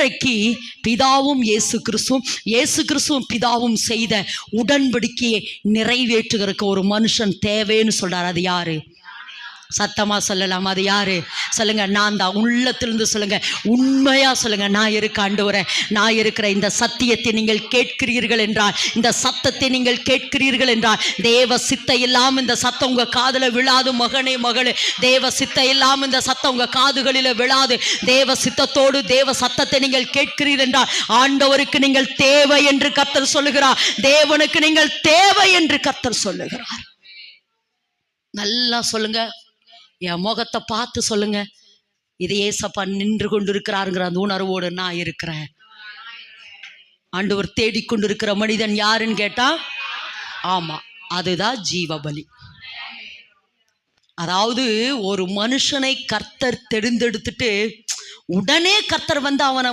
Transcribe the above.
இன்றைக்கு பிதாவும் இயேசு கிறிஸ்துவும் பிதாவும் செய்த உடன்படிக்கையை நிறைவேற்றுகிறதுக்கு ஒரு மனுஷன் தேவைன்னு சொல்றார். அது யாரு? சத்தமா சொல்லலாம். அது யாரு? சொல்லுங்க. நான் தான். உள்ளத்திலிருந்து சொல்லுங்க, உண்மையா சொல்லுங்க. நான் இருக்க ஆண்டவரே, நான் இருக்கிற இந்த சத்தியத்தை நீங்கள் கேட்கிறீர்கள் என்றால், இந்த சத்தத்தை நீங்கள் கேட்கிறீர்கள் என்றால், தேவ சித்தை இல்லாம இந்த சத்தம் உங்க காதுல விழாது. மகனே மகளே, தேவ சித்தை இல்லாம இந்த சத்தம் உங்க காதுகளில விழாது. தேவ சித்தத்தோடு தேவ சத்தத்தை நீங்கள் கேட்கிறீர்கள் என்றால், ஆண்டவருக்கு நீங்கள் தேவை என்று கர்த்தர் சொல்லுகிறார். தேவனுக்கு நீங்கள் தேவை என்று கர்த்தர் சொல்லுகிறார். நல்லா சொல்லுங்க. என் முகத்தை பார்த்து சொல்லுங்க, இது ஏசப்பா நின்று கொண்டிருக்கிறாருங்கிற அந்த உணர்வோடு நான் இருக்கிறேன். ஆண்டவர் தேடிக்கொண்டிருக்கிற மனிதன் யாருன்னு கேட்டா, ஆமா, அதுதான் ஜீவபலி. அதாவது ஒரு மனுஷனை கர்த்தர் தெரிந்தெடுத்துட்டு உடனே கர்த்தர் அவனை